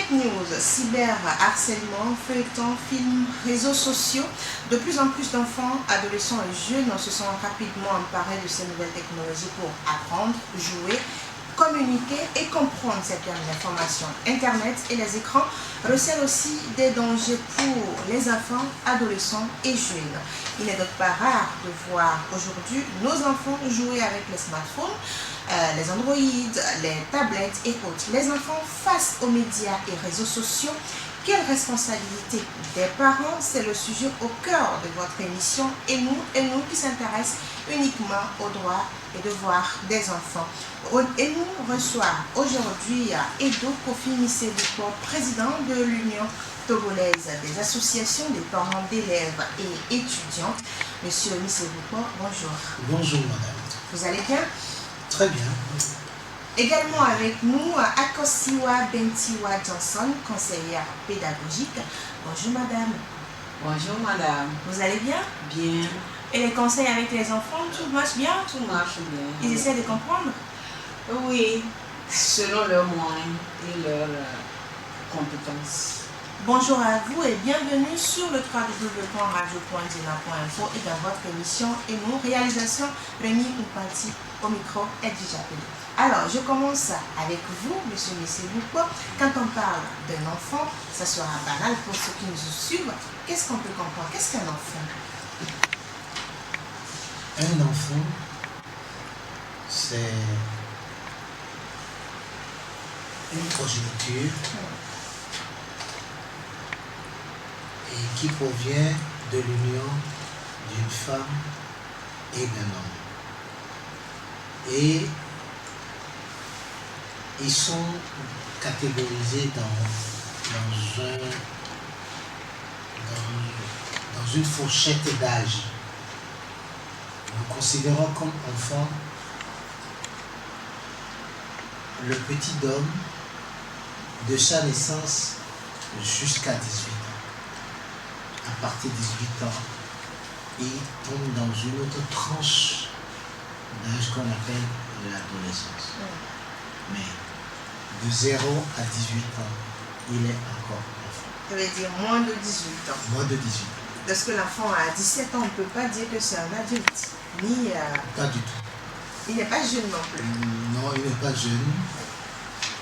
fake news, cyberharcèlement, feuilleton, films, réseaux sociaux, de plus en plus d'enfants, adolescents et jeunes se sont rapidement emparés de ces nouvelles technologies pour apprendre, jouer, communiquer et comprendre certaines informations. Internet et les écrans recèlent aussi des dangers pour les enfants, adolescents et jeunes. Il n'est donc pas rare de voir aujourd'hui nos enfants jouer avec les smartphones, les Android, les tablettes et autres. Les enfants face aux médias et réseaux sociaux. Quelle responsabilité des parents? C'est le sujet au cœur de votre émission et nous qui s'intéressent uniquement aux droits et devoirs des enfants. Et nous reçoit aujourd'hui Edo Kofi Missé-Bouko, président de l'Union togolaise des associations des parents d'élèves et étudiants. Monsieur Missé-Bouko, bonjour. Bonjour madame. Vous allez bien? Très bien. Également avec nous, Akosiwa Bentiwa Johnson, conseillère pédagogique. Bonjour madame. Bonjour madame. Vous allez bien? Bien. Et les conseils avec les enfants, tout marche bien? Tout marche bien. Ils essaient de comprendre? Oui, selon leurs moyens et leurs compétences. Bonjour à vous et bienvenue sur le www.radio.dina.info et dans votre émission et nous, réalisation Rémi Oupati au micro Edwige Appelé. Alors, je commence avec vous, monsieur Missé-Bouko. Quand on parle d'un enfant, ça sera banal pour ceux qui nous suivent. Qu'est-ce qu'on peut comprendre? Qu'est-ce qu'un enfant? Un enfant, c'est une progéniture et qui provient de l'union d'une femme et d'un homme. Et ils sont catégorisés dans une fourchette d'âge. Nous considérons comme enfant le petit homme de sa naissance jusqu'à 18 ans. À partir de 18 ans, il tombe dans une autre tranche d'âge qu'on appelle l'adolescence. Mais de 0 à 18 ans, il est encore enfant. Ça veut dire moins de 18 ans. Moins de 18 ans. Parce que l'enfant a 17 ans, on ne peut pas dire que c'est un adulte. Ni, Pas du tout. il n'est pas jeune non plus. Non, il n'est pas jeune.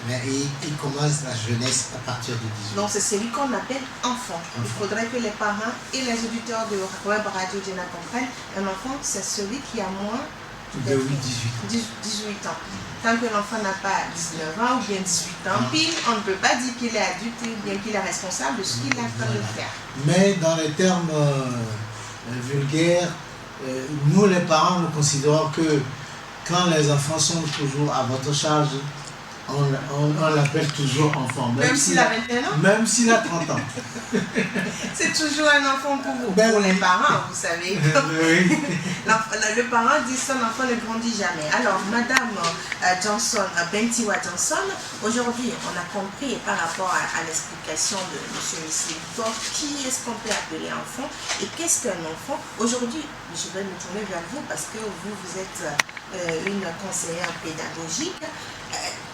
Mais il commence la jeunesse à partir de 18 ans. Donc c'est celui qu'on appelle enfant. Il faudrait que les parents et les auditeurs de Web Radio Dina comprennent. Un enfant, c'est celui qui a moins de 18 ans. Tant que l'enfant n'a pas 19 ans ou bien 18 ans, pile, on ne peut pas dire qu'il est adulte ou bien qu'il est responsable de ce qu'il est en train de faire. Mais dans les termes vulgaires, nous les parents, nous considérons que quand les enfants sont toujours à votre charge, on l'appelle toujours enfant. Même s'il a 21 ans? Même s'il a 30 ans. C'est toujours un enfant pour vous, Ben pour oui. les parents, vous savez. Oui. Le parent dit son enfant ne grandit jamais. Alors, madame Bentiwa Johnson, aujourd'hui, on a compris par rapport à l'explication de M. Missé-Bouko, qui est-ce qu'on peut appeler enfant et qu'est-ce qu'un enfant? Aujourd'hui, je vais me tourner vers vous parce que vous êtes une conseillère pédagogique.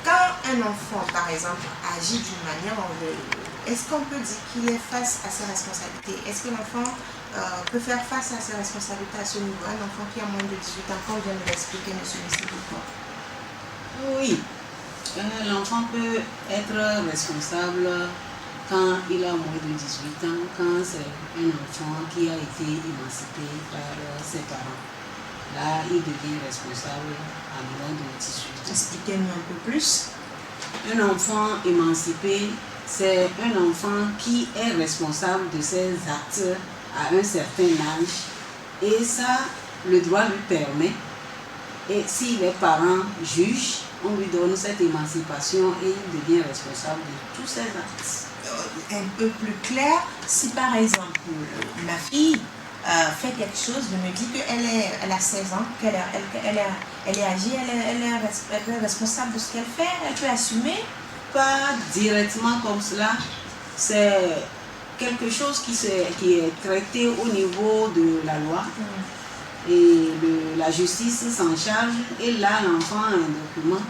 Quand un enfant, par exemple, agit d'une manière, est-ce qu'on peut dire qu'il est face à ses responsabilités? Est-ce que l'enfant peut faire face à ses responsabilités à ce niveau? Un enfant qui a moins de 18 ans, comme vient de l'expliquer M. Missé-Bouko. Oui, l'enfant peut être responsable quand il a moins de 18 ans, quand c'est un enfant qui a été émancipé par ses parents. Là, il devient responsable à moins de 18 ans. Expliquez-nous un peu plus. Un enfant émancipé, c'est un enfant qui est responsable de ses actes à un certain âge. Et ça, le droit lui permet. Et si les parents jugent, on lui donne cette émancipation et il devient responsable de tous ses actes. Un peu plus clair, si par exemple ma fille fait quelque chose, je me dis qu'elle a 16 ans, qu'elle est âgée, elle est responsable de ce qu'elle fait, elle peut assumer. Pas directement comme cela, c'est quelque chose qui est traité au niveau de la loi et la justice s'en charge et là l'enfant a un document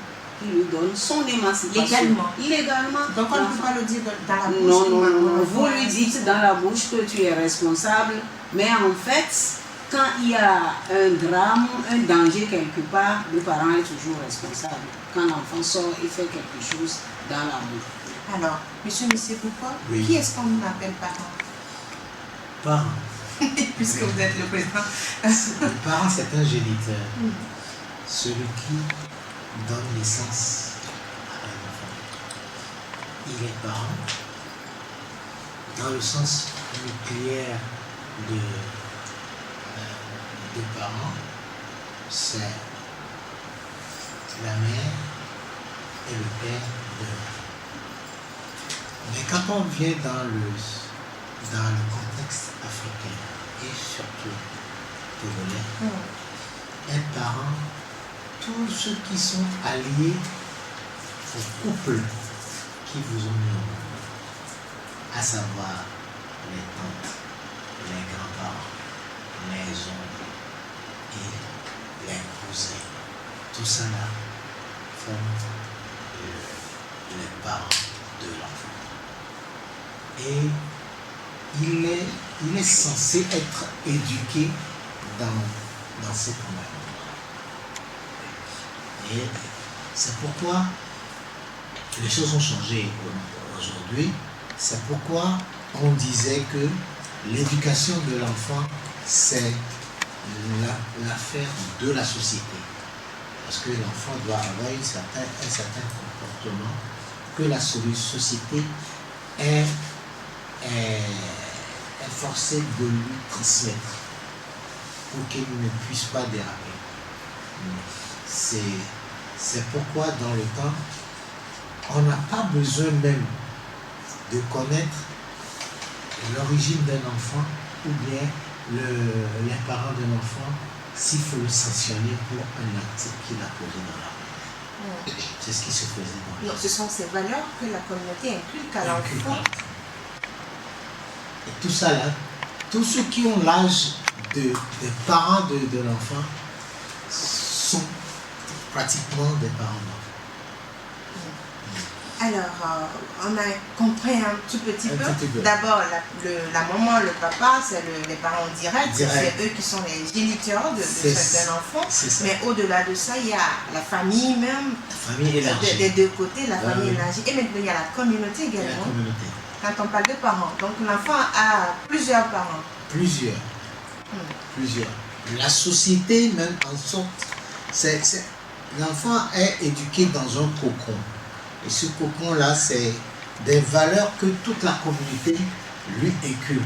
qui lui donne son émancipation. Légalement. Donc on ne peut pas le dire dans la bouche. Non. Vous lui dites dans la bouche que tu es responsable, mais en fait, quand il y a un drame, un danger quelque part, le parent est toujours responsable. Quand l'enfant sort et fait quelque chose dans la rue. Alors, monsieur pourquoi Oui. Qui est-ce qu'on appelle parent? Parent. Puisque vous êtes le président. Le parent, c'est un géniteur. Celui qui donne naissance à un enfant. Il est parent dans le sens nucléaire de parents, c'est la mère et le père de l'enfant. Mais quand on vient dans le contexte africain et surtout togolais, un parent, tous ceux qui sont alliés au couple qui vous ont mis au monde, à savoir les tantes, les grands-parents, les oncles et les cousins, tout ça là forme les parents de l'enfant. Et il est censé être éduqué dans cette manière. Et c'est pourquoi les choses ont changé aujourd'hui. C'est pourquoi on disait que l'éducation de l'enfant, c'est l'affaire de la société. Parce que l'enfant doit avoir un certain comportement que la société est forcée de lui transmettre pour qu'il ne puisse pas déraper. C'est pourquoi dans le temps, on n'a pas besoin même de connaître l'origine d'un enfant ou bien les parents d'un enfant s'il faut le sanctionner pour un acte qu'il a posé dans la rue. C'est ce qui se faisait dans la rue. Non, ce sont ces valeurs que la communauté inculque à l'enfant. Et tout ça là, tous ceux qui ont l'âge des parents de l'enfant sont pratiquement des parents d'enfants. Alors, on a compris un tout petit peu. D'abord, la maman, le papa, c'est les parents directs. C'est eux qui sont les géniteurs de certains enfants. Mais au-delà de ça, il y a la famille même. La famille élargie. Des deux côtés, la famille élargie. Et maintenant, il y a la communauté également. La communauté. Quand on parle de parents. Donc, l'enfant a plusieurs parents. Plusieurs. La société même, en sorte, l'enfant est éduqué dans un cocon. Et ce cocon-là, c'est des valeurs que toute la communauté lui inculque.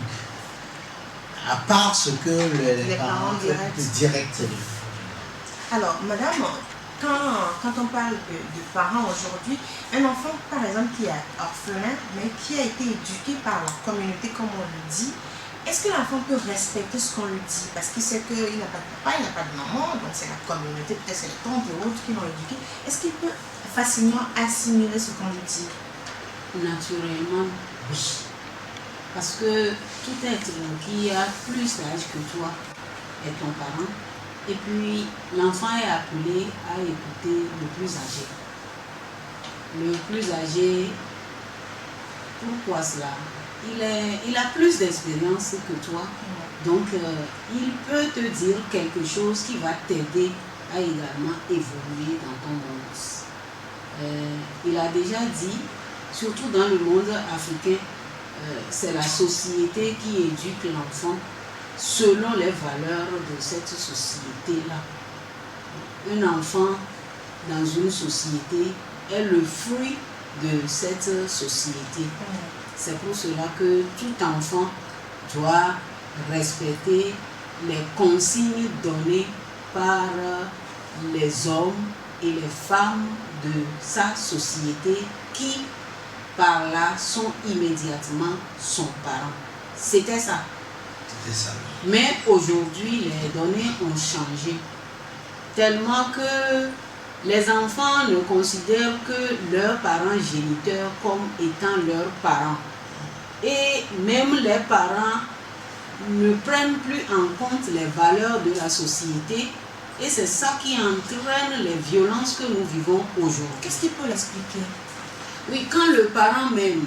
À part ce que les parents directs. Alors, madame, quand on parle de parents aujourd'hui, un enfant, par exemple, qui est orphelin, mais qui a été éduqué par la communauté, comme on le dit, est-ce que l'enfant peut respecter ce qu'on lui dit? Parce qu'il sait qu'il n'a pas de papa, il n'a pas de maman, donc c'est la communauté, peut-être c'est les tantes et autres qui l'ont éduqué. Est-ce qu'il peut facilement assimiler ce qu'on lui dit? Naturellement, oui. Parce que tout être qui a plus d'âge que toi est ton parent. Et puis, l'enfant est appelé à écouter le plus âgé. Le plus âgé, pourquoi cela? Il a plus d'expérience que toi. Donc, il peut te dire quelque chose qui va t'aider à également évoluer dans ton monde. Il a déjà dit, surtout dans le monde africain, c'est la société qui éduque l'enfant selon les valeurs de cette société-là. Un enfant dans une société est le fruit de cette société. C'est pour cela que tout enfant doit respecter les consignes données par les hommes et les femmes de sa société qui, par là, sont immédiatement son parent. C'était ça. C'était ça. Mais aujourd'hui, les données ont changé. Tellement que les enfants ne considèrent que leurs parents géniteurs comme étant leurs parents. Et même les parents ne prennent plus en compte les valeurs de la société Et c'est ça qui entraîne les violences que nous vivons aujourd'hui. Qu'est-ce qu'il peut l'expliquer? Oui, quand le parent même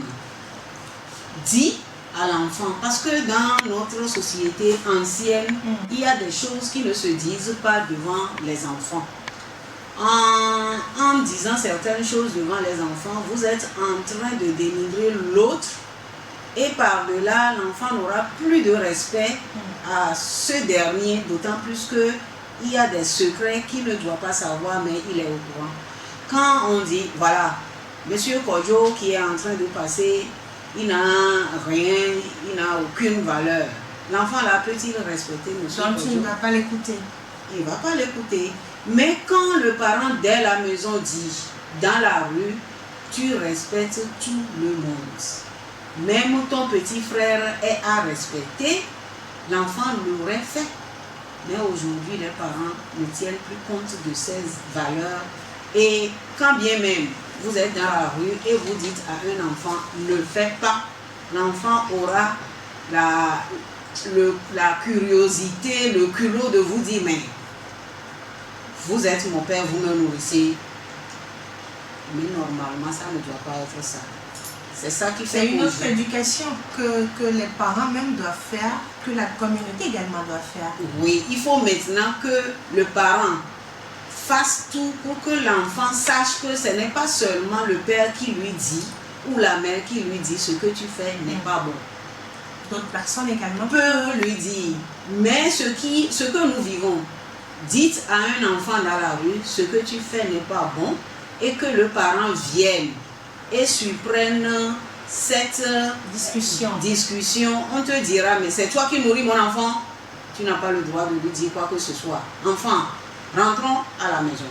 dit à l'enfant, parce que dans notre société ancienne, il y a des choses qui ne se disent pas devant les enfants. En disant certaines choses devant les enfants, vous êtes en train de dénigrer l'autre et par-delà, l'enfant n'aura plus de respect à ce dernier, d'autant plus qu'il y a des secrets qu'il ne doit pas savoir, mais il est au courant. Quand on dit, voilà, Monsieur Kodjo qui est en train de passer, il n'a rien, il n'a aucune valeur. L'enfant là peut-il respecter Monsieur Donc Kodjo? tu ne vas pas l'écouter. Il ne va pas l'écouter. Mais quand le parent dès la maison dit, dans la rue, tu respectes tout le monde. Même ton petit frère est à respecter, l'enfant l'aurait fait. Mais aujourd'hui, les parents ne tiennent plus compte de ces valeurs. Et quand bien même vous êtes dans la rue et vous dites à un enfant, ne le fais pas, l'enfant aura la curiosité, le culot de vous dire, mais vous êtes mon père, vous me nourrissez. Mais normalement, ça ne doit pas être ça. C'est ça qui fait. C'est une autre éducation que les parents même doivent faire, que la communauté également doit faire. Oui, il faut maintenant que le parent fasse tout pour que l'enfant sache que ce n'est pas seulement le père qui lui dit ou la mère qui lui dit ce que tu fais n'est pas bon. D'autres personnes également Peuvent lui dire. Mais ce que nous vivons, dites à un enfant dans la rue, ce que tu fais n'est pas bon, et que le parent vienne et surprenne cette discussion, on te dira, mais c'est toi qui nourris mon enfant, tu n'as pas le droit de lui dire quoi que ce soit. Enfant, rentrons à la maison.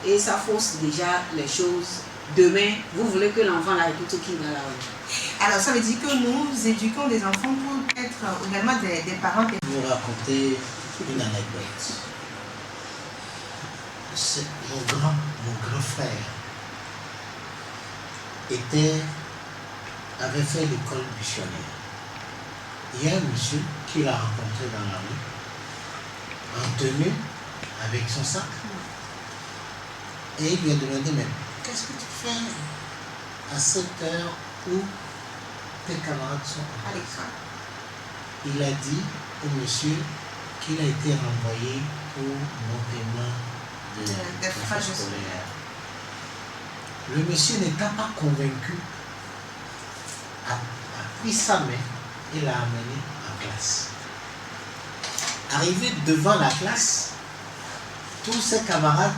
Et ça fausse déjà les choses. Demain, vous voulez que l'enfant là écoute qui dans la rue. Alors ça veut dire que nous éduquons des enfants pour être également des parents. Je vais vous raconter une anecdote. Mon grand frère avait fait l'école missionnaire. Il y a un monsieur qui l'a rencontré dans la rue, en tenue, avec son sac. Et il lui a demandé, mais qu'est-ce que tu fais à cette heure où tes camarades sont à l'école? Il a dit au monsieur qu'il a été renvoyé pour non-paiement des frais scolaires. Le monsieur n'étant pas convaincu, a pris sa main et l'a amené en classe. Arrivé devant la classe, tous ses camarades,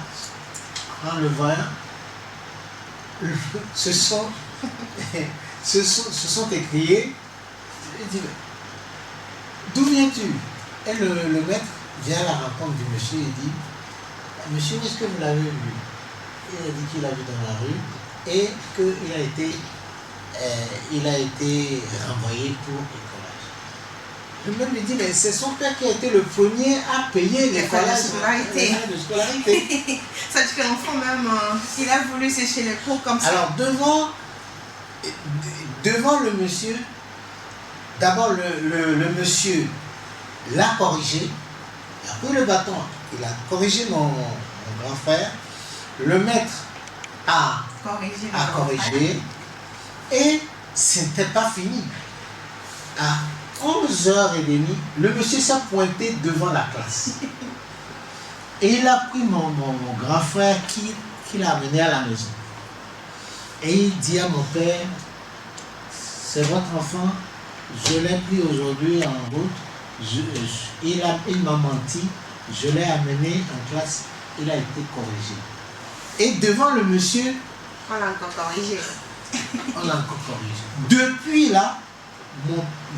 en le voyant, se sont écriés. Il dit, d'où viens-tu? Et le maître vient à la rencontre du monsieur et dit, monsieur, est-ce que vous l'avez vu? Il a dit qu'il l'a vu dans la rue et qu'il a été renvoyé pour écolage. Le même lui dit, mais c'est son père qui a été le premier à payer les frais de scolarité. Ça veut dire que l'enfant même, il a voulu sécher les cours comme ça. Alors devant le monsieur, d'abord le monsieur l'a corrigé, il a pris le bâton, il a corrigé mon grand frère, le maître a corrigé, et ce n'était pas fini. À 11h30, le monsieur s'est pointé devant la classe. Et il a pris mon grand frère qui l'a amené à la maison. Et il dit à mon père, c'est votre enfant, je l'ai pris aujourd'hui en route, il m'a menti, je l'ai amené en classe, il a été corrigé. Et devant le monsieur, on l'a encore corrigé. Depuis là,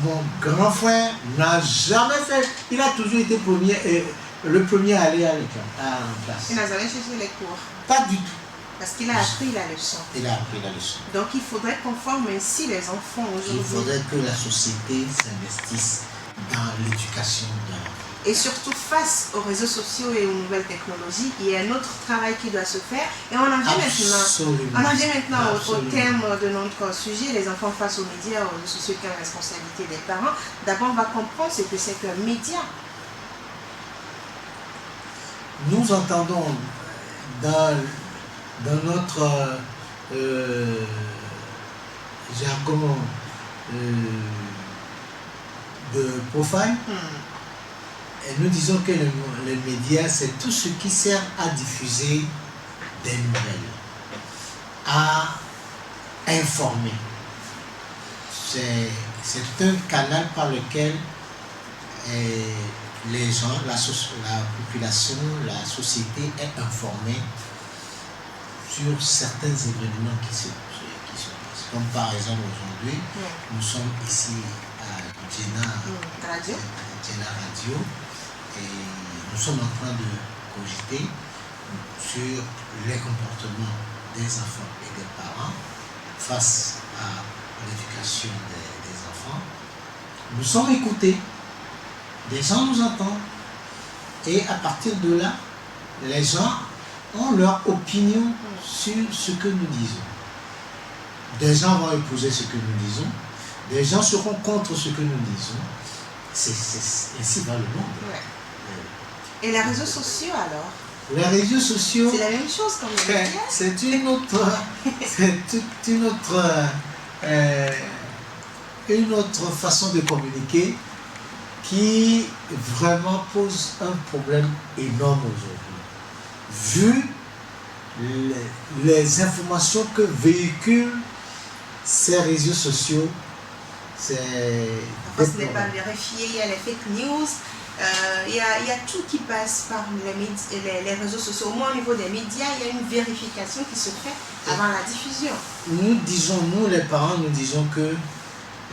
mon grand frère n'a jamais fait, il a toujours été le premier à aller à l'école, en classe. Il n'a jamais cherché les cours. Pas du tout. Parce qu'il a appris la leçon. Il a appris la leçon. Donc il faudrait qu'on forme ainsi les enfants aujourd'hui. Il faudrait que la société s'investisse dans l'éducation de l'enfant. Et surtout face aux réseaux sociaux et aux nouvelles technologies, il y a un autre travail qui doit se faire. Et on en vient maintenant au thème de notre sujet, les enfants face aux médias, aux réseaux sociaux, quelle responsabilité des parents. D'abord, on va comprendre ce que c'est qu'un média. nous entendons dans notre jargon de profane, et nous disons que les médias, c'est tout ce qui sert à diffuser des nouvelles, à informer. C'est un canal par lequel les gens, la population, la société est informée sur certains événements qui se passent. Comme par exemple aujourd'hui, nous sommes ici à Djena Radio et nous sommes en train de cogiter sur les comportements des enfants et des parents face à l'éducation des enfants. Nous sommes écoutés, des gens nous entendent et à partir de là, les gens ont leur opinion sur ce que nous disons. Des gens vont épouser ce que nous disons, des gens seront contre ce que nous disons. C'est ainsi va le monde. Ouais. Et les réseaux sociaux alors? Les réseaux sociaux, c'est la même chose comme les médias. C'est une autre façon de communiquer qui vraiment pose un problème énorme aujourd'hui. Vu les informations que véhiculent ces réseaux sociaux, Parce que ce n'est pas vérifié, il y a les fake news. Il y a tout qui passe par les réseaux sociaux. Au moins au niveau des médias, il y a une vérification qui se fait avant la diffusion. Nous les parents, nous disons que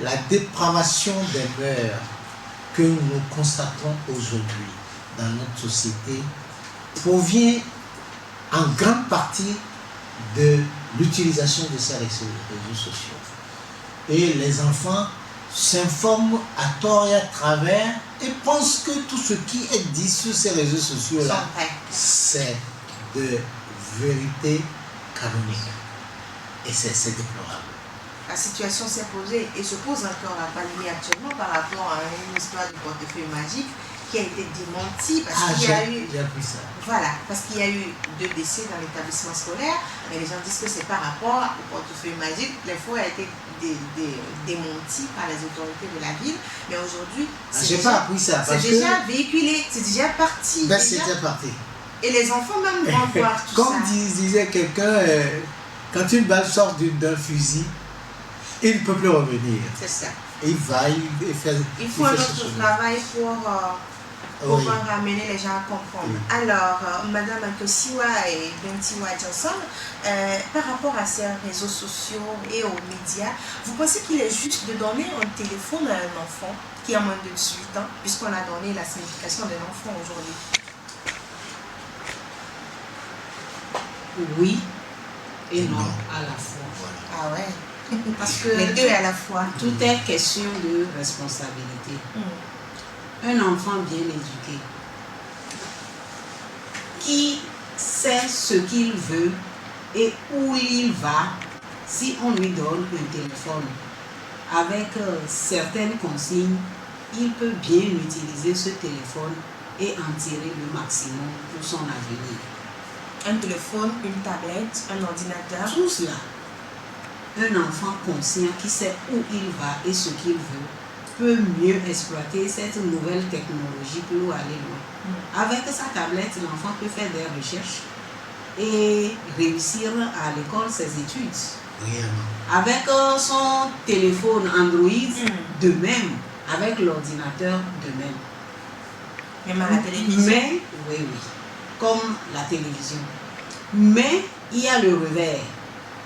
la dépravation des mœurs que nous constatons aujourd'hui dans notre société provient en grande partie de l'utilisation de ces réseaux sociaux. Et les enfants s'informent à tort et à travers et pensent que tout ce qui est dit sur ces réseaux sociaux-là, c'est de vérité canonique. Et c'est déplorable. La situation s'est posée et se pose encore à Palimé actuellement par rapport à une histoire du portefeuille magique qui a été démentie parce qu'il y a eu... J'ai appris ça. Voilà, parce qu'il y a eu 2 décès dans l'établissement scolaire, mais les gens disent que c'est par rapport au portefeuille magique. L'info a été démentie par les autorités de la ville, mais aujourd'hui, j'ai pas appris ça. C'est déjà véhiculé, c'est déjà parti. C'est déjà parti. Et les enfants même vont voir tout ça. Comme disait quelqu'un, quand une balle sort d'un fusil, il ne peut plus revenir. C'est ça. Et il va, il fait... Il faut un autre travail pour ramener les gens à comprendre. Oui. Alors, Madame Ankosiwa et Bentiwa Johnson, par rapport à ces réseaux sociaux et aux médias, vous pensez qu'il est juste de donner un téléphone à un enfant qui a moins de 18 ans, puisqu'on a donné la signification d'un enfant aujourd'hui? Oui et non à la fois. Ah ouais. Parce que les deux à la fois. Tout est question de responsabilité. Un enfant bien éduqué qui sait ce qu'il veut et où il va, si on lui donne un téléphone avec certaines consignes, il peut bien utiliser ce téléphone et en tirer le maximum pour son avenir. Un téléphone, une tablette, un ordinateur. Tout cela. Un enfant conscient qui sait où il va et ce qu'il veut peut mieux exploiter cette nouvelle technologie pour aller loin. Avec sa tablette, l'enfant peut faire des recherches et réussir à l'école ses études. Avec son téléphone Android, de même. Avec l'ordinateur, de même. Même à la télévision. Mais, oui, comme la télévision. Mais il y a le revers.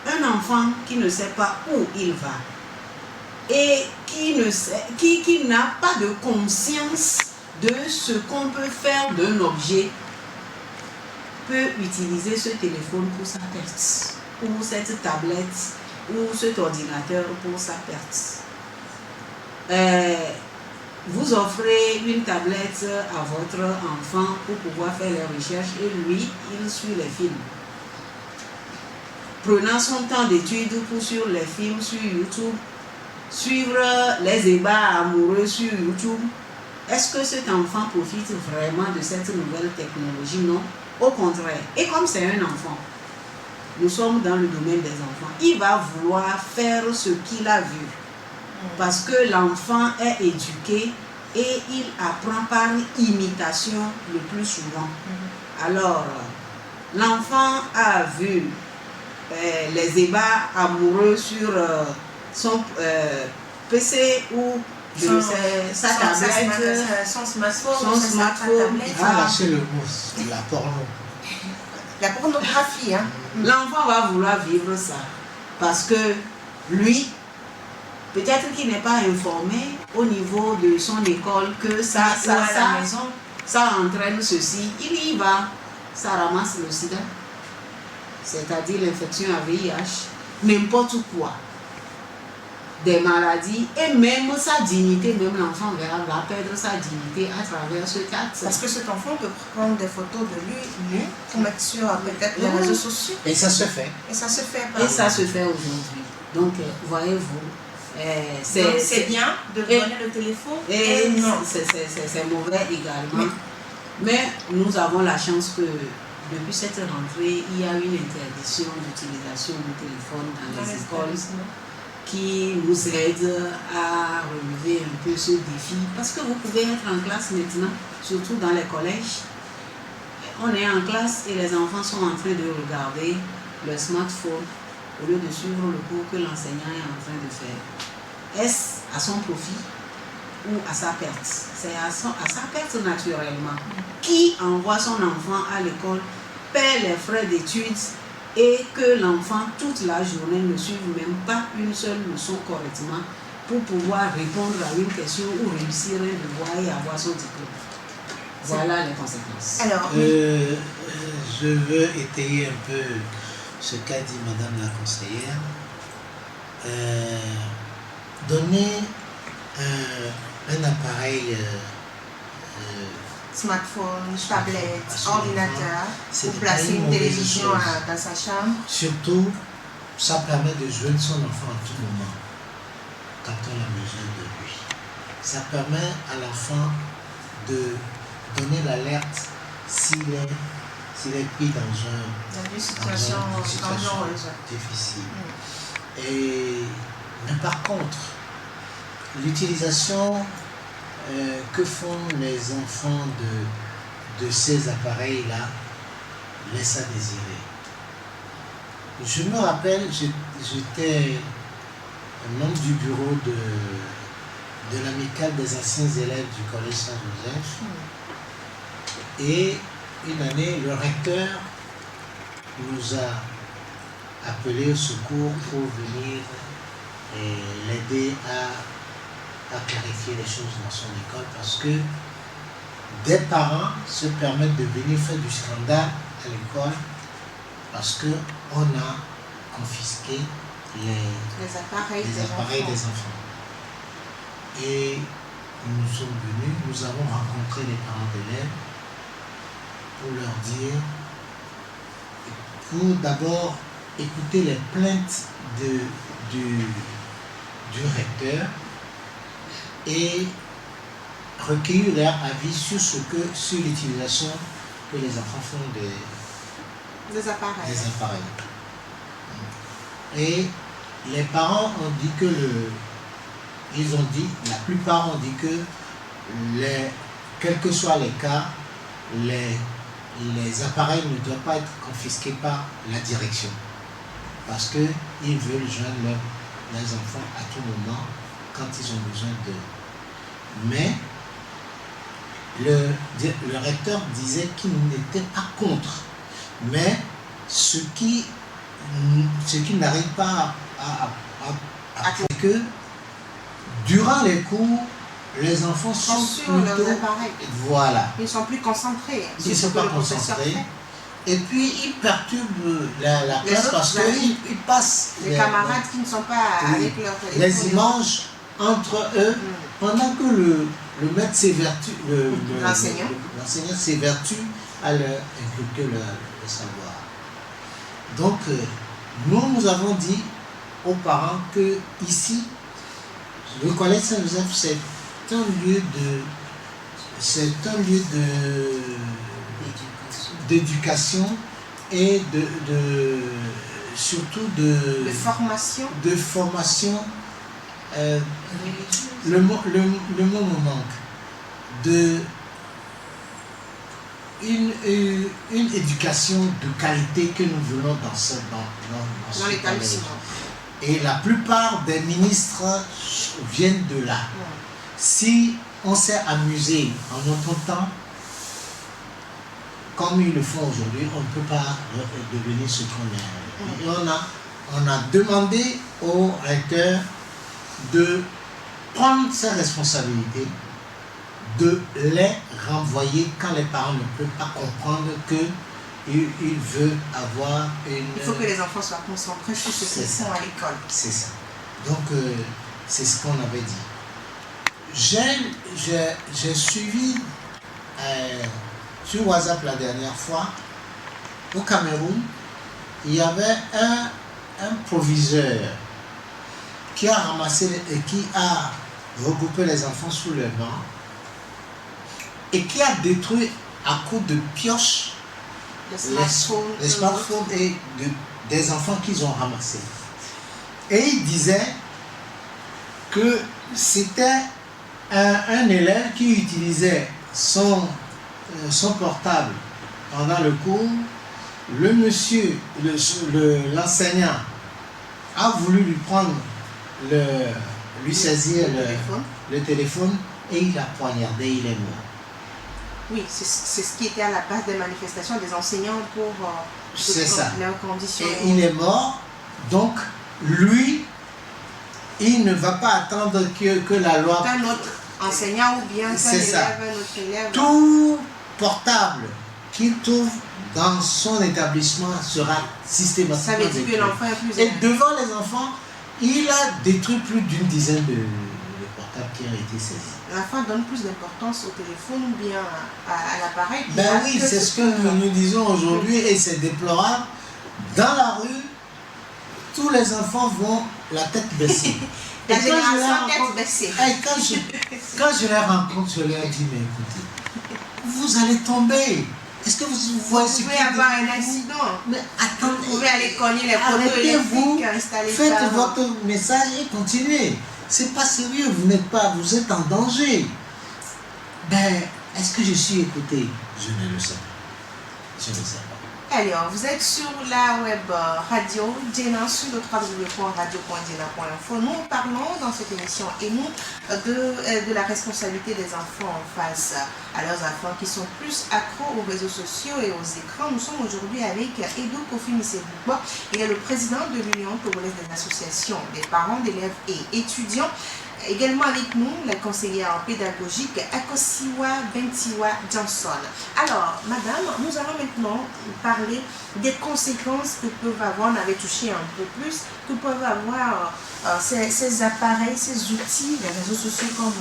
Un enfant qui ne sait pas où il va et qui n'a pas de conscience de ce qu'on peut faire d'un objet peut utiliser ce téléphone pour sa perte, ou cette tablette, ou cet ordinateur pour sa perte. Vous offrez une tablette à votre enfant pour pouvoir faire les recherches et lui, il suit les films. Prenant son temps d'étude pour suivre les films sur YouTube, suivre les débats amoureux sur YouTube, est-ce que cet enfant profite vraiment de cette nouvelle technologie? Non, au contraire. Et comme c'est un enfant, nous sommes dans le domaine des enfants, il va vouloir faire ce qu'il a vu. Parce que l'enfant est éduqué et il apprend par imitation le plus souvent. Alors, l'enfant a vu les ébats amoureux sur son PC ou sa tablette, son smartphone, son smartphone. Ah, c'est le mot, la porno. La pornographie, hein. L'enfant va vouloir vivre ça parce que lui, peut-être qu'il n'est pas informé au niveau de son école que ça entraîne ceci. Il y va, ça ramasse le sida, c'est-à-dire l'infection à VIH, n'importe quoi, des maladies et même sa dignité, même l'enfant va perdre sa dignité à travers ce cadre. Parce que cet enfant peut prendre des photos de lui nu pour mettre sur peut-être les réseaux sociaux. Et ça se fait. Et ça se fait. Et ça se fait aujourd'hui. Donc, voyez-vous, c'est bien de donner le téléphone et non, c'est mauvais également. Mais nous avons la chance que depuis cette rentrée, il y a une interdiction d'utilisation du téléphone dans les écoles qui nous aide à relever un peu ce défi. Parce que vous pouvez être en classe maintenant, surtout dans les collèges. On est en classe et les enfants sont en train de regarder leur smartphone au lieu de suivre le cours que l'enseignant est en train de faire. Est-ce à son profit ou à sa perte? C'est à sa perte naturellement. Qui envoie son enfant à l'école, paie les frais d'études et que l'enfant toute la journée ne suive même pas une seule leçon correctement pour pouvoir répondre à une question ou réussir un devoir et avoir son diplôme? Voilà les conséquences. Alors, je veux étayer un peu ce qu'a dit Madame la conseillère. Donner un appareil smartphone, tablette, ordinateur, c'est pour placer une télévision dans sa chambre. Surtout, ça permet de joindre son enfant à tout moment, quand on a besoin de lui. Ça permet à l'enfant de donner l'alerte s'il est pris dans une situation difficile. Mais par contre, l'utilisation que font les enfants de ces appareils-là laisse à désirer. Je me rappelle, j'étais un membre du bureau de l'amicale des anciens élèves du collège Saint-Joseph. Et une année, le recteur nous a appelés au secours pour venir l'aider à clarifier les choses dans son école, parce que des parents se permettent de venir faire du scandale à l'école parce qu'on a confisqué les appareils des enfants. Et nous sommes venus, nous avons rencontré les parents d'élèves pour leur dire, pour d'abord écouter les plaintes du recteur et recueillir leur avis sur l'utilisation que les enfants font des appareils. Et les parents ont dit la plupart ont dit que quels que soient les cas, les appareils ne doivent pas être confisqués par la direction, parce qu'ils veulent joindre leurs enfants à tout moment quand ils ont besoin d'eux. Mais le recteur disait qu'il n'était pas contre, mais ce qui n'arrive pas à que durant les cours, les enfants sont sur leurs appareils. Voilà. Ils ne sont plus concentrés. Ils ne sont pas concentrés. Et puis, ils perturbent la classe parce qu'ils passent les camarades qui ne sont pas avec leur téléphone. Les images entre eux, pendant que le maître s'évertue, l'enseignant s'évertue à leur inculquer le savoir. Donc, nous avons dit aux parents que ici, le collège Saint-Joseph, c'est un lieu c'est un lieu d'éducation et surtout De formation. De formation. Le mot me manque. Une éducation de qualité que nous voulons dans l'établissement. Et la plupart des ministres viennent de là. Si on s'est amusé en notre temps, comme ils le font aujourd'hui, on ne peut pas devenir ce qu'on est. Et on a demandé au recteur de prendre ses responsabilités, de les renvoyer quand les parents ne peuvent pas comprendre qu'il veut avoir une... Il faut que les enfants soient concentrés sur ce qu'ils font à l'école. C'est ça. Donc, c'est ce qu'on avait dit. J'ai suivi sur WhatsApp la dernière fois, au Cameroun, il y avait un proviseur qui a ramassé et qui a regroupé les enfants sous le banc et qui a détruit à coups de pioche les smartphones et des enfants qu'ils ont ramassés. Et il disait que c'était un élève qui utilisait son portable pendant le cours. Le monsieur, l'enseignant, a voulu lui prendre, lui saisir le téléphone et il l'a poignardé, il est mort. Oui, c'est ce qui était à la base des manifestations des enseignants pour leurs conditions. Et il est mort, donc lui, il ne va pas attendre que la loi... Un autre enseignant ou bien un autre élève. Tout portable qu'il trouve dans son établissement sera systématiquement... Ça veut dire que l'enfant est plus... Et devant les enfants, il a détruit plus d'une dizaine de portables qui ont été saisis. L'enfant donne plus d'importance au téléphone ou bien à l'appareil. Ben oui, c'est ce que nous disons aujourd'hui et c'est déplorable. Dans la rue, tous les enfants vont la tête baissée. La génération tête baissée. Quand je les rencontre, je leur dis, mais écoutez, vous allez tomber. Est-ce que vous voyez ce Vous pouvez avoir un accident. Mais attendez. Vous pouvez aller cogner les poteaux électriques installés. Faites votre message et continuez. C'est pas sérieux, vous êtes en danger. Ben, est-ce que je suis écouté? Je ne le sais pas. Je ne sais pas. Alors, vous êtes sur la web radio Djena sur le www.radio.djena.info. Nous parlons dans cette émission et nous de la responsabilité des enfants face à leurs enfants qui sont plus accros aux réseaux sociaux et aux écrans. Nous sommes aujourd'hui avec Edo Kofi-Misebouba. Il est le président de l'Union congolaise des associations des parents d'élèves et étudiants. Également avec nous, la conseillère pédagogique Akosiwa Bentiwa Johnson. Alors, madame, nous allons maintenant parler des conséquences que peuvent avoir, on avait touché un peu plus, que peuvent avoir ces appareils, ces outils, les réseaux sociaux comme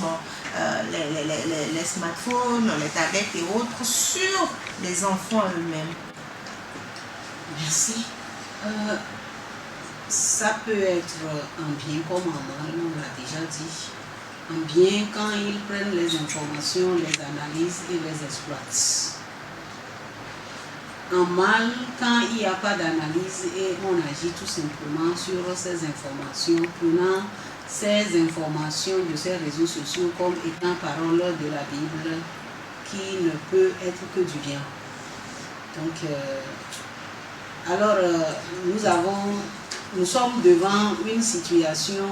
les smartphones, les tablettes et autres sur les enfants eux-mêmes. Merci. Ça peut être un bien comme un mal, on l'a déjà dit. Un bien quand ils prennent les informations, les analysent et les exploitent. Un mal quand il n'y a pas d'analyse et on agit tout simplement sur ces informations, prenant ces informations de ces réseaux sociaux comme étant parole de la Bible qui ne peut être que du bien. Donc, nous sommes devant une situation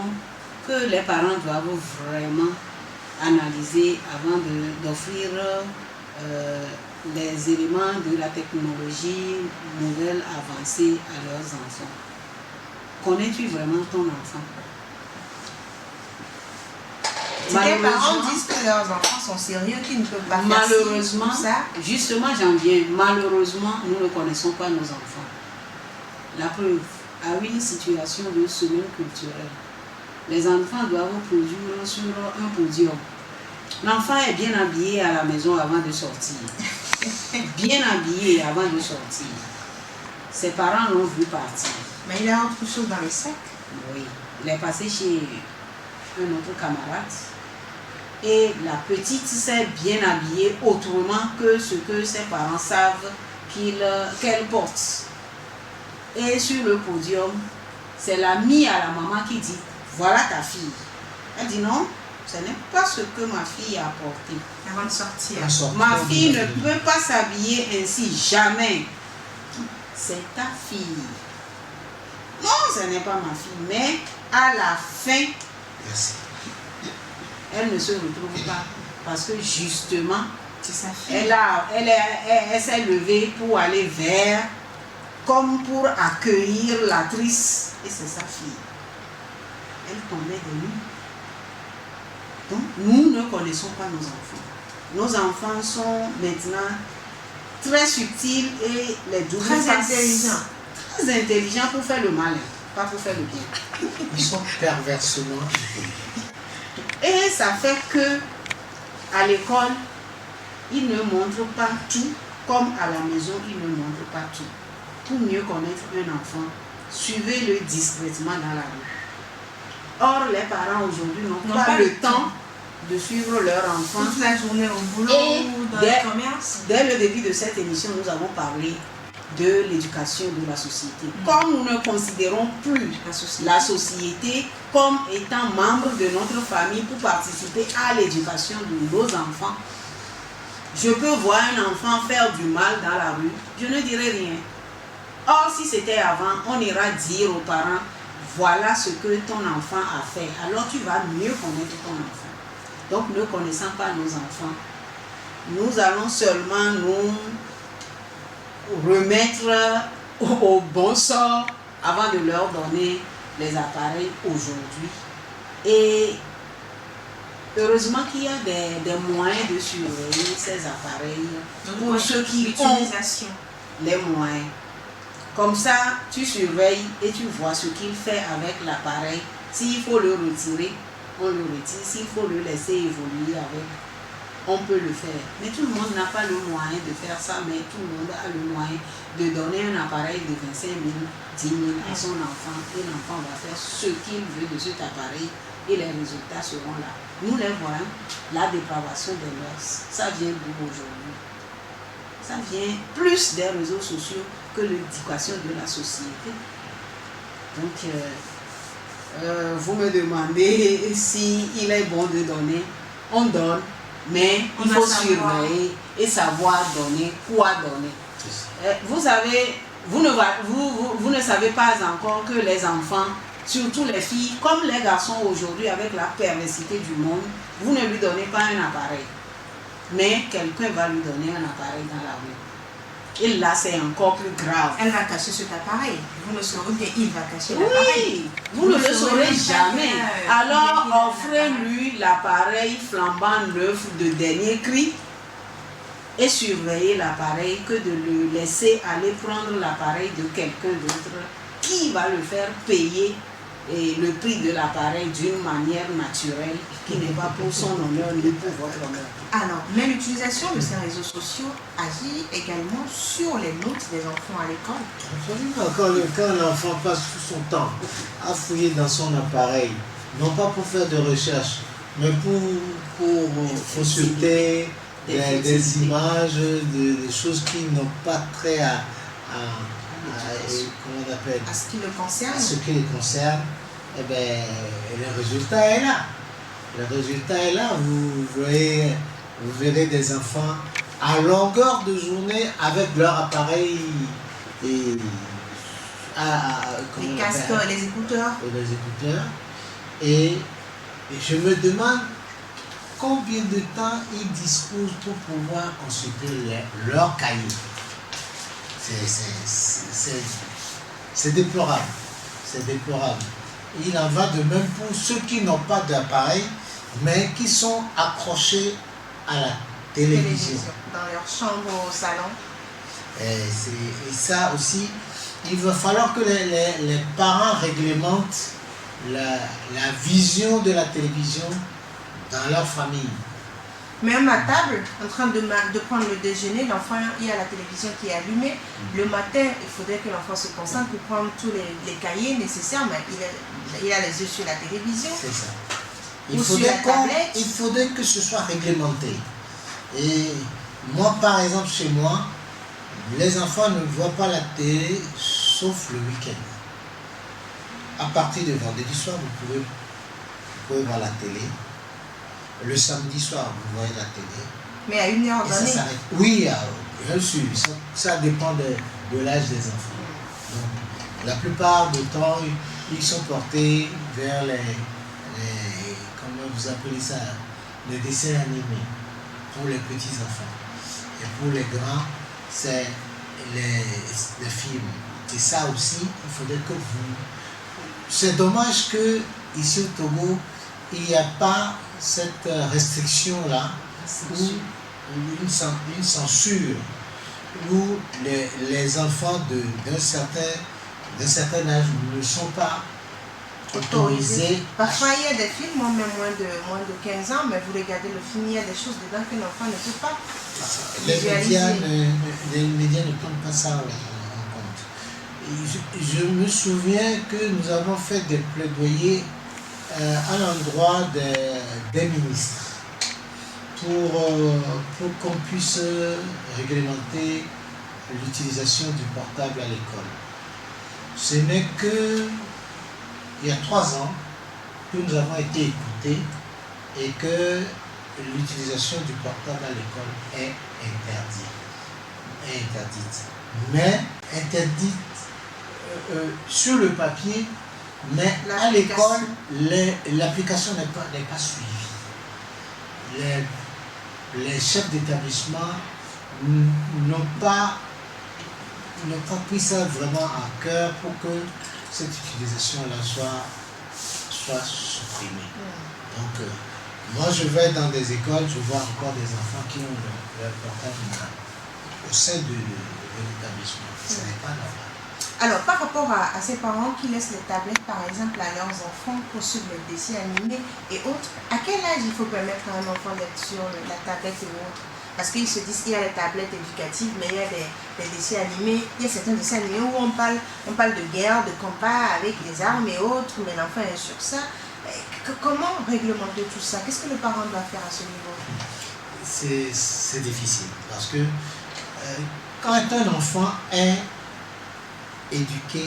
que les parents doivent vraiment analyser avant d'offrir les éléments de la technologie nouvelle avancée à leurs enfants. Connais-tu vraiment ton enfant? Les parents disent que leurs enfants sont sérieux, qu'ils ne peuvent pas faire malheureusement, ça. Justement, j'en viens. Malheureusement, nous ne connaissons pas nos enfants. La preuve, à une situation de semaine culturelle, les enfants doivent produire sur un podium. L'enfant est bien habillé à la maison avant de sortir. Bien habillé avant de sortir. Ses parents l'ont vu partir. Mais il a autre chose dans le sac. Oui. Il est passé chez un autre camarade. et la petite s'est bien habillée autrement que ce que ses parents savent qu'elle porte. Et sur le podium, c'est l'amie à la maman qui dit « Voilà ta fille ». Elle dit « Non, ce n'est pas ce que ma fille a porté. » Avant de sortir. Ma fille ne peut pas s'habiller ainsi, jamais. C'est ta fille. Non, ce n'est pas ma fille, mais à la fin, elle ne se retrouve pas. Parce que justement, elle s'est levée pour aller vers, comme pour accueillir l'actrice, et c'est sa fille. Elle tombait de nuit. Donc, nous ne connaissons pas nos enfants. Nos enfants sont maintenant très subtils et les doubles très intelligents. Très intelligents pour faire le mal, pas pour faire le bien. Ils sont perversement. Et ça fait que à l'école, ils ne montrent pas tout, comme à la maison, ils ne montrent pas tout. Pour mieux connaître un enfant, suivez-le discrètement dans la rue. Or, les parents aujourd'hui n'ont pas le temps de suivre leur enfant. Toute la journée au boulot ou dans le commerce. Dès le début de cette émission, nous avons parlé de l'éducation de la société. Comme nous ne considérons plus la société comme étant membre de notre famille pour participer à l'éducation de nos enfants, je peux voir un enfant faire du mal dans la rue, je ne dirai rien. Or, si c'était avant, on ira dire aux parents, voilà ce que ton enfant a fait. Alors tu vas mieux connaître ton enfant. Donc, ne connaissant pas nos enfants, nous allons seulement nous remettre au bon sort avant de leur donner les appareils aujourd'hui. Et heureusement qu'il y a des moyens de surveiller ces appareils pour ceux qui ont les moyens. Comme ça, tu surveilles et tu vois ce qu'il fait avec l'appareil. S'il faut le retirer, on le retire. S'il faut le laisser évoluer avec, on peut le faire. Mais tout le monde n'a pas le moyen de faire ça, mais tout le monde a le moyen de donner un appareil de 25 000, 10 000 à son enfant. Et l'enfant va faire ce qu'il veut de cet appareil et les résultats seront là. Nous les voyons, la dépravation des mœurs, ça vient d'où aujourd'hui? Ça vient plus des réseaux sociaux que l'éducation de la société. Donc, vous me demandez si il est bon de donner. On donne, mais il faut surveiller et savoir donner, quoi donner. Vous savez, vous ne savez pas encore que les enfants, surtout les filles, comme les garçons aujourd'hui avec la perversité du monde, vous ne lui donnez pas un appareil. Mais quelqu'un va lui donner un appareil dans la rue. Et là, c'est encore plus grave. Elle va cacher cet appareil. Vous ne saurez bien, il va cacher l'appareil. Oui, vous ne le saurez jamais. Alors, offrez-lui l'appareil flambant neuf de dernier cri et surveillez l'appareil que de le laisser aller prendre l'appareil de quelqu'un d'autre qui va le faire payer le prix de l'appareil d'une manière naturelle qui n'est pas pour son honneur ni pour votre honneur. Alors, mais l'utilisation de ces réseaux sociaux agit également sur les notes des enfants à l'école. Absolument. Quand l'enfant passe tout son temps à fouiller dans son appareil, non pas pour faire de recherche, mais pour consulter des images, des choses qui n'ont pas trait comment on appelle, à ce qui le concerne. À ce qui les concerne, eh bien, le résultat est là. Le résultat est là. Vous verrez des enfants à longueur de journée avec leur appareil et les casques, les écouteurs. Et je me demande combien de temps ils disposent pour pouvoir consulter leur cahier. C'est déplorable. C'est déplorable. Il en va de même pour ceux qui n'ont pas d'appareil, mais qui sont accrochés à la télévision. Dans leur chambre au salon. Et ça aussi, il va falloir que les parents réglementent la vision de la télévision dans leur famille. Même à table, en train de prendre le déjeuner, l'enfant, il y a la télévision qui est allumée. Le matin, il faudrait que l'enfant se concentre pour prendre tous les cahiers nécessaires, mais il a les yeux sur la télévision. C'est ça. Ou sur la tablette. Il faudrait que ce soit réglementé. Et moi, par exemple, chez moi, les enfants ne voient pas la télé sauf le week-end. À partir de vendredi soir, vous pouvez voir la télé. Le samedi soir, vous voyez la télé. Mais à une heure Et ça donnée. s'arrête. Oui, bien sûr. Ça dépend de l'âge des enfants. Donc, la plupart du temps, ils sont portés vers comment vous appelez ça, les dessins animés pour les petits enfants. Et pour les grands, c'est les films. Et ça aussi, il faudrait que vous... C'est dommage que ici au Togo, il n'y a pas cette restriction-là, ou une censure, où les enfants d'un certain âge ne sont pas autorisés. Parfois, il y a des films, même moins de 15 ans, mais vous regardez le film, il y a des choses dedans que l'enfant ne peut pas les médias ne prennent pas ça en compte. Et je me souviens que nous avons fait des plaidoyers à l'endroit des ministres pour qu'on puisse réglementer l'utilisation du portable à l'école. Ce n'est que il y a 3 ans que nous avons été écoutés et que l'utilisation du portable à l'école est interdite. Mais interdite sur le papier, mais à l'école, l'application n'est pas suivie. Les chefs d'établissement n'ont pas pris ça vraiment à cœur pour que cette utilisation-là soit supprimée. Donc, moi, je vais dans des écoles, je vois encore des enfants qui ont leur portable au sein de l'établissement. Ce n'est pas normal. Alors, par rapport à ces parents qui laissent les tablettes, par exemple, à leurs enfants pour suivre les dessins animés et autres, à quel âge il faut permettre à un enfant d'être sur la tablette et autres? Parce qu'ils se disent qu'il y a les tablettes éducatives, mais il y a des dessins animés. Il y a certains dessins animés où on parle de guerre, de combat avec des armes et autres, mais l'enfant est sur ça. Comment réglementer tout ça? Qu'est-ce que le parent doit faire à ce niveau? C'est difficile parce que quand un enfant est éduqué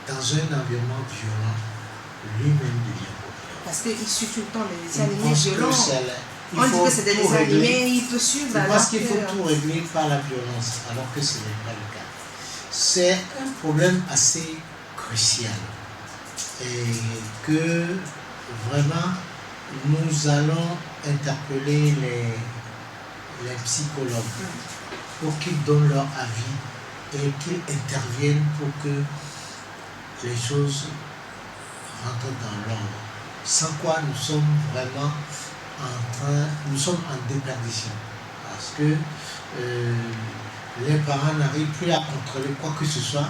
dans un environnement violent, lui-même devient violent. Parce qu'il suit tout le temps les dessins animés violents. On dit que c'est des dessins animés, il peut suivre. Parce qu'il faut tout régler par la violence, alors que ce n'est pas le cas. C'est un problème assez crucial et que vraiment nous allons interpeller les psychologues pour qu'ils donnent leur avis et qu'ils interviennent pour que les choses rentrent dans l'ordre. Sans quoi nous sommes vraiment en déperdition. Parce que les parents n'arrivent plus à contrôler quoi que ce soit.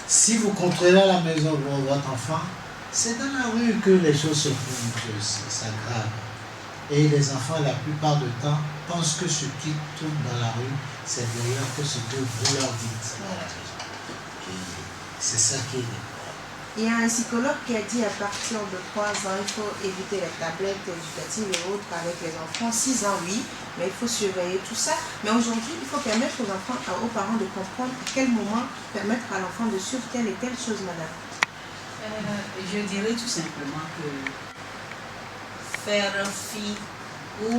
Si vous contrôlez à la maison votre enfant, c'est dans la rue que les choses s'aggravent. Et les enfants, la plupart du temps, pensent que ce qui tourne dans la rue, c'est meilleur que ce que vous leur dites. Et c'est ça qui est. Il y a un psychologue qui a dit à partir de 3 ans, il faut éviter les tablettes éducatives et autres avec les enfants. 6 ans, oui, mais il faut surveiller tout ça. Mais aujourd'hui, il faut permettre aux enfants, aux parents de comprendre à quel moment permettre à l'enfant de suivre telle et telle chose, madame. Je dirais tout simplement que faire fi ou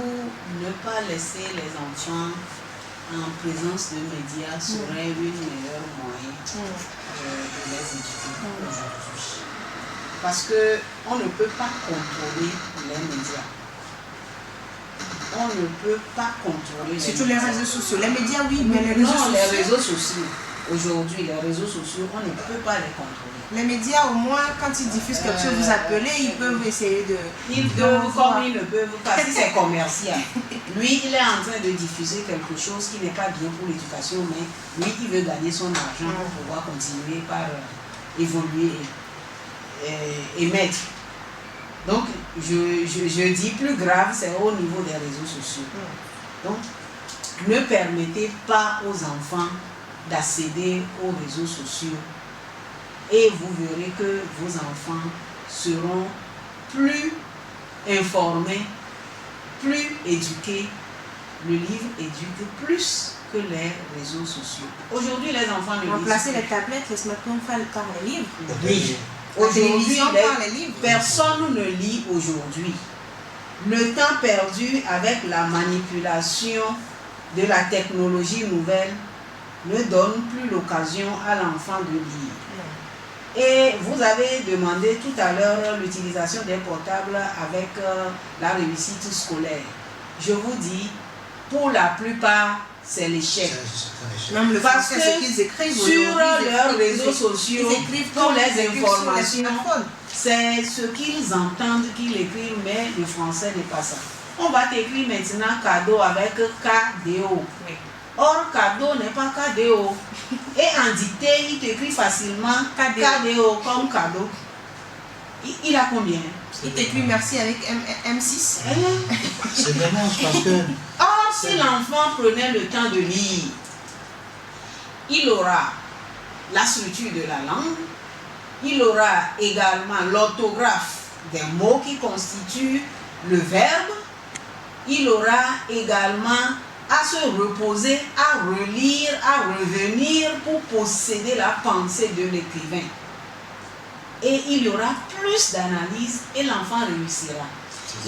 ne pas laisser les enfants en présence de médias serait une meilleure moyen de les éduquer aujourd'hui. Parce qu'on ne peut pas contrôler les médias. On ne peut pas contrôler surtout les réseaux sociaux. Les médias, oui, mais les réseaux sociaux. Les réseaux sociaux. Aujourd'hui, les réseaux sociaux, on ne peut pas les contrôler. Les médias, au moins, quand ils diffusent quelque chose, vous appelez, ils peuvent essayer de... Ils peuvent, comme ils ne peuvent pas, si c'est commercial. Lui, il est en train de diffuser quelque chose qui n'est pas bien pour l'éducation, mais lui, il veut gagner son argent pour pouvoir continuer par évoluer et émettre. Donc, je dis plus grave, c'est au niveau des réseaux sociaux. Donc, ne permettez pas aux enfants d'accéder aux réseaux sociaux et vous verrez que vos enfants seront plus informé, plus éduqué. Le livre éduque plus que les réseaux sociaux. Aujourd'hui, les enfants ne lisent Remplacer plus. les tablettes, les smartphones par les livres. Oui. La Aujourd'hui, télévision par les livres. personne ne lit aujourd'hui. Le temps perdu avec la manipulation de la technologie nouvelle ne donne plus l'occasion à l'enfant de lire. Et vous avez demandé tout à l'heure l'utilisation des portables avec la réussite scolaire. Je vous dis, pour la plupart, c'est l'échec. Même le Parce français, que ce qu'ils écrivent sur aujourd'hui, leurs réseaux sociaux, ils écrivent toutes comme les ils écrivent sur les informations, smartphones. c'est ce qu'ils entendent qu'ils écrivent, mais le français n'est pas ça. On va t'écrire maintenant cadeau avec KDO. Oui. Or, cadeau n'est pas KDO. Et en dictée, il t'écrit facilement KDO comme cadeau. Il a combien? Il t'écrit merci avec M6. C'est dommage parce que Or, si l'enfant prenait le temps de lire, il aura la structure de la langue, il aura également l'orthographe des mots qui constituent le verbe, il aura également à se reposer, à relire, à revenir pour posséder la pensée de l'écrivain. Et il y aura plus d'analyse et l'enfant réussira.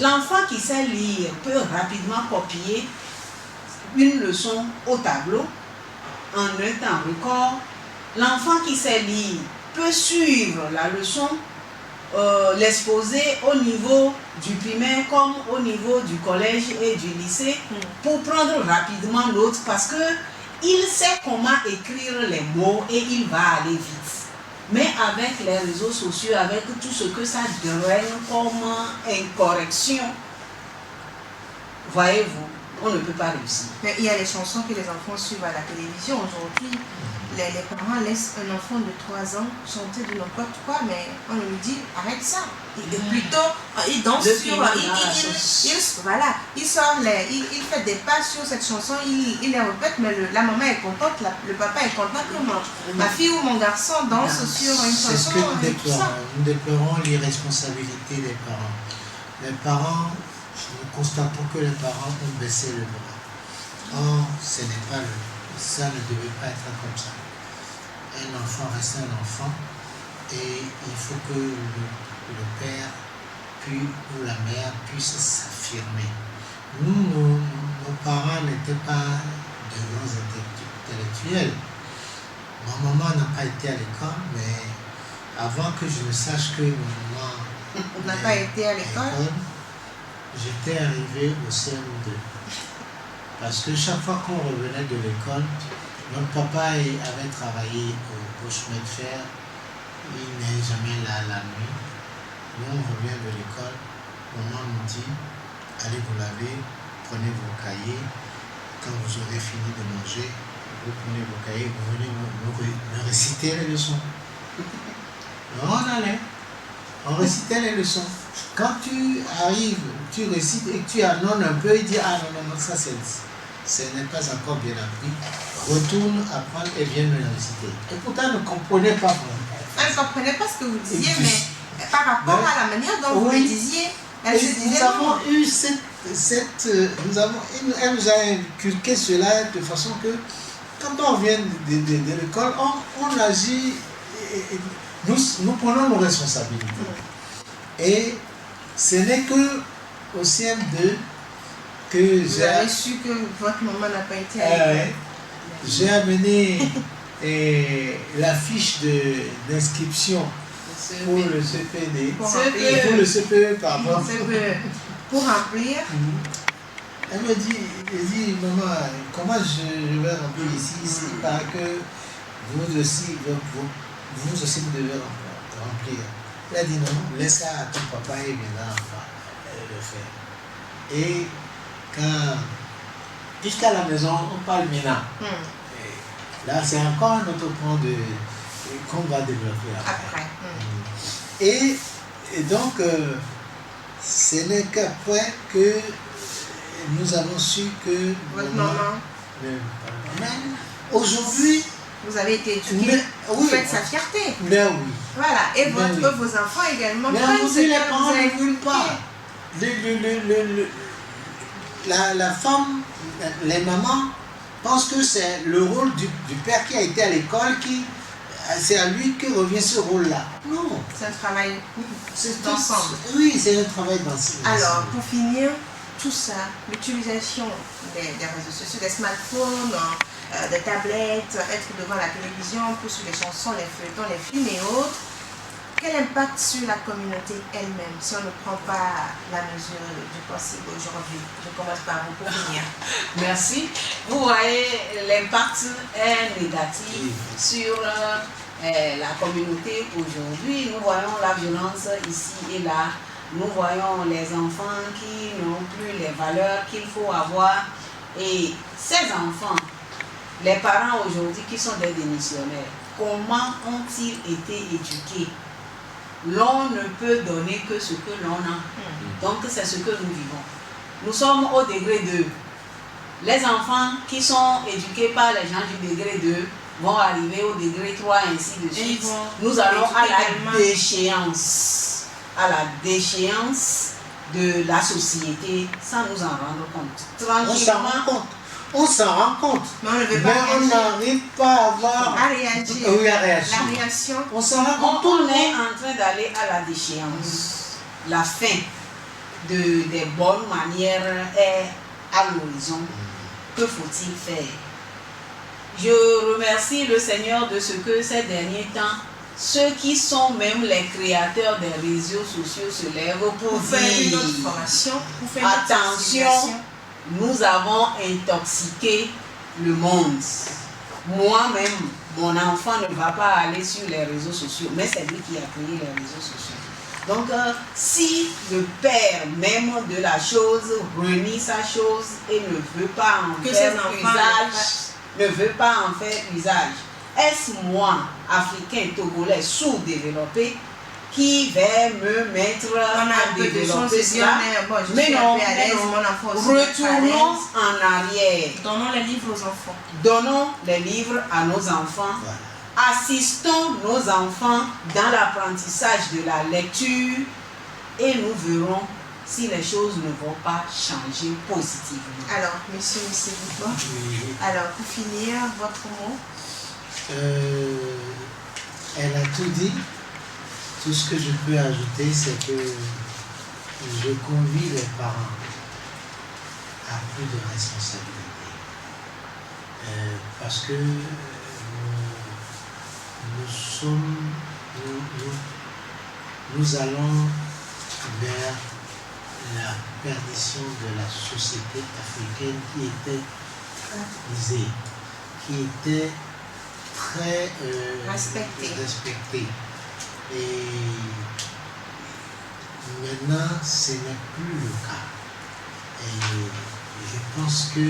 L'enfant qui sait lire peut rapidement copier une leçon au tableau en un temps record. L'enfant qui sait lire peut suivre la leçon, l'exposer au niveau du primaire comme au niveau du collège et du lycée pour prendre rapidement l'autre parce que il sait comment écrire les mots et il va aller vite. Mais avec les réseaux sociaux, avec tout ce que ça draine comme incorrection, voyez-vous, on ne peut pas réussir. Mais il y a les chansons que les enfants suivent à la télévision aujourd'hui. Les parents laissent un enfant de 3 ans chanter de n'importe quoi, mais on lui dit arrête ça. Il danse sur. Voilà, il sort il fait des pas sur cette chanson, il les répète, mais la maman est contente, le papa est content que ma fille ou mon garçon danse sur une chanson. C'est ce que nous déplorons l'irresponsabilité des parents. Les parents, nous constatons que les parents ont baissé le bras. Or, ce n'est pas ça ne devait pas être comme ça. Un enfant reste un enfant et il faut que le père ou la mère puisse s'affirmer. Nos parents n'étaient pas de grands intellectuels. Ma maman n'a pas été à l'école, mais avant que je ne sache que ma maman n'a pas été à l'école, j'étais arrivé au CM2. Parce que chaque fois qu'on revenait de l'école, notre papa avait travaillé au chemin de fer, il n'est jamais là la nuit. Nous on revient de l'école, maman nous dit, allez vous laver, prenez vos cahiers, quand vous aurez fini de manger, vous prenez vos cahiers, vous venez me réciter les leçons. On allait, on récitait les leçons. Quand tu arrives, tu récites et que tu annonces un peu, il dit, ah non, ça ce n'est pas encore bien appris. Retourne apprendre et viens me le réciter. Et pourtant, elle ne comprenait pas. Elle ne comprenait pas ce que vous disiez, mais par rapport à la manière dont vous le disiez, elle se disait nous avons eu elle nous a inculqué cela de façon que quand on vient de l'école, on agit, nous prenons nos responsabilités. Et ce n'est que au CM2 que vous avez su que votre maman n'a pas été à l'école. J'ai amené la fiche d'inscription pour le CPD. Pour le CPE, pardon. Pour remplir. Elle me dit, maman, comment je vais remplir ici? Il paraît que vous aussi vous devez remplir. Elle a dit non, laisse ça à ton papa et viendra le faire. Et quand, jusqu'à la maison, on parle maintenant. Là, c'est encore un autre point qu'on va développer après. Et donc, ce n'est qu'après que nous avons su que votre maman, aujourd'hui, vous avez été éduqué, vous faites sa fierté. Mais oui. Voilà, et vos enfants également. Mais aujourd'hui, les parents ne veulent pas. la femme, les mamans pensent que c'est le rôle du père qui a été à l'école, c'est à lui que revient ce rôle-là. Non. C'est un travail d'ensemble. Oui, c'est un travail d'ensemble. Alors, pour finir, tout ça, l'utilisation des réseaux sociaux, des smartphones, des tablettes, être devant la télévision pour suivre les chansons, les feuilletons, les films et autres, quel impact sur la communauté elle-même si on ne prend pas la mesure du possible aujourd'hui? Je commence par vous pour finir. Merci. Vous voyez, l'impact est négatif sur la communauté aujourd'hui. Nous voyons la violence ici et là. Nous voyons les enfants qui n'ont plus les valeurs qu'il faut avoir. Et ces enfants, les parents aujourd'hui qui sont des démissionnaires, comment ont-ils été éduqués? L'on ne peut donner que ce que l'on a. Donc c'est ce que nous vivons. Nous sommes au degré 2. Les enfants qui sont éduqués par les gens du degré 2 vont arriver au degré 3 et ainsi de suite. Nous allons à la déchéance. À la déchéance de la société sans nous en rendre compte. Tranquillement. On s'en rend compte. Mais on ne veut pas on n'arrive pas à avoir à réagir. Oui, à réagir. La réaction. On s'en rend compte. On est en train d'aller à la déchéance. La fin des bonnes manières est à l'horizon. Que faut-il faire? Je remercie le Seigneur de ce que ces derniers temps, ceux qui sont même les créateurs des réseaux sociaux se lèvent pour faire une autre formation, pour faire une attention, nous avons intoxiqué le monde. Moi-même, mon enfant ne va pas aller sur les réseaux sociaux, mais c'est lui qui a créé les réseaux sociaux. Donc, si le père même de la chose renie sa chose et ne veut pas en faire usage, ne veut pas en faire usage, est-ce moi, Africain, Togolais, sous-développé, qui vais me mettre à développer cela? Mais non, retournons en arrière. Donnons les livres aux enfants. Donnons les livres à nos enfants. Assistons nos enfants dans l'apprentissage de la lecture et nous verrons si les choses ne vont pas changer positivement. Alors, monsieur Bouba, alors pour finir, votre mot? Elle a tout dit. Tout ce que je peux ajouter, c'est que je convie les parents à plus de responsabilité. Parce que nous allons vers la perdition de la société africaine qui était très prisée, qui était très respectée. Et maintenant, ce n'est plus le cas. Et je pense que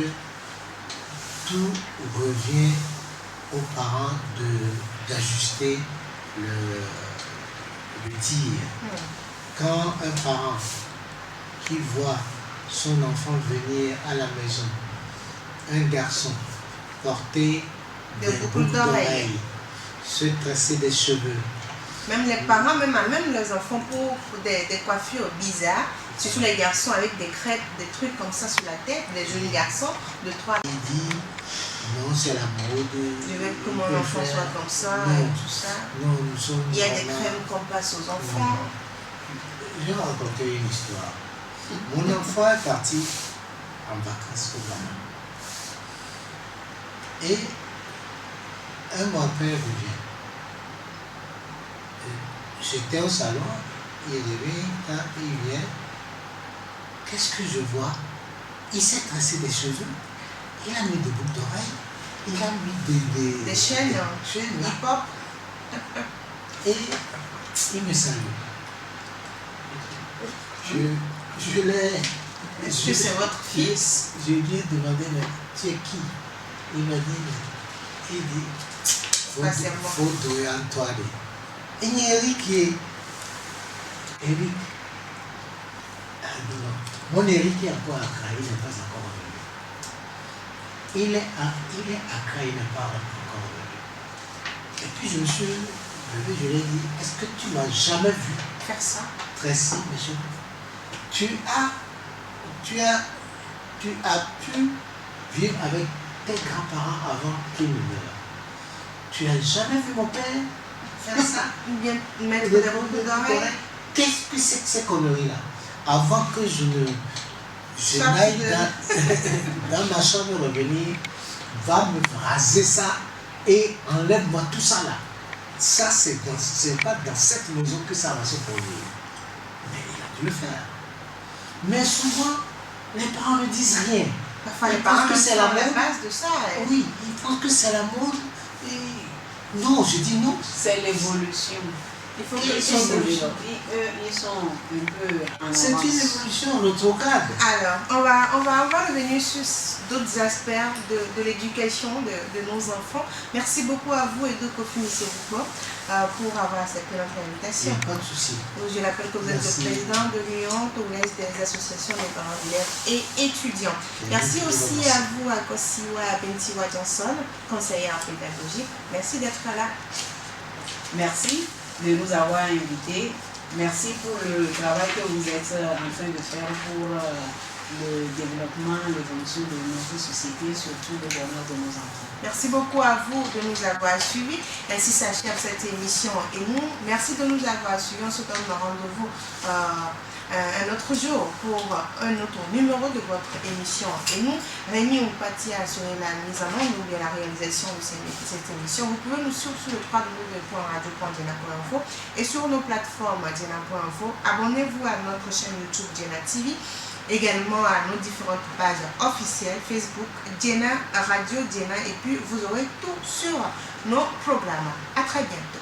tout revient aux parents d'ajuster le tir. Quand un parent qui voit son enfant venir à la maison, un garçon porter des boucles d'oreilles, se tresser des cheveux, même les parents, même les enfants pour des coiffures bizarres, surtout les garçons avec des crêpes, des trucs comme ça sur la tête, des jolis garçons de 3 ans. Il dit, non, c'est la mode. Je veux que mon enfant soit comme ça et tout ça. Non, nous sommes. Il y a des crèmes qu'on passe aux enfants. Je vais raconter une histoire. Mon enfant est parti en vacances au Ghana. Et un grand-père revient. J'étais au salon, il revient, il vient. Qu'est-ce que je vois? Il s'est tressé des cheveux, il a mis des boucles d'oreilles, il a mis des chaînes hip-hop. Et il me salue. Je l'ai. Est-ce que c'est votre fils? Je lui ai demandé, mais tu es qui? Il m'a dit, faut douer Antoine. Et il y a Eric qui est. Eric. Mon Eric est encore à Accra, il n'est pas encore revenu. Il est à Accra, il n'est pas encore revenu. Et puis je me suis levé, je lui ai dit, est-ce que tu m'as jamais vu faire ça? Tresser mes cheveux? tu as pu vivre avec tes grands-parents avant qu'ils ne meurent. Tu n'as jamais vu mon père faire ça? Bien mettre des boucles d'oreilles. Qu'est-ce que c'est que ces conneries-là? Avant que je n'aille dans ma chambre revenir, va me raser ça et enlève-moi tout ça là. Ça, c'est pas dans cette maison que ça va se produire. Mais il a dû le faire. Mais souvent, les parents ne disent rien. Parfois, les Ils parents pensent que c'est la mode. base de ça. Oui, ils pensent que c'est la mode. Et non, je dis non. C'est l'évolution. Il faut qu'ils sont développés. Eux, ils sont un peu en C'est avance. une évolution rétrograde. Alors, on va revenir sur d'autres aspects de l'éducation de nos enfants. Merci beaucoup à vous, Edo Kofi Misséboukbo, pour avoir accepté notre Il invitation. n'y a pas de souci. Je rappelle que vous êtes le président de l'Union togolaise des associations des parents d'élèves et étudiants. Merci aussi à vous, à Kosiwa Bentiwa Johnson, conseillère pédagogique. Merci d'être là. Merci de nous avoir invités. Merci pour le travail que vous êtes en train de faire pour le développement, l'évolution de notre société, surtout le bonheur de nos enfants. Merci beaucoup à vous de nous avoir suivis. Ainsi s'achève cette émission et nous, merci de nous avoir suivis. On se donne rendez-vous un autre jour pour un autre numéro de votre émission. Et nous, Rémi Oupati a assuré la mise en œuvre ou bien la réalisation de cette émission. Vous pouvez nous suivre sur le www.radio.diena.info et sur nos plateformes diena.info. Abonnez-vous à notre chaîne YouTube Diena TV, également à nos différentes pages officielles Facebook, Diena, Radio Diena, et puis vous aurez tout sur nos programmes. À très bientôt.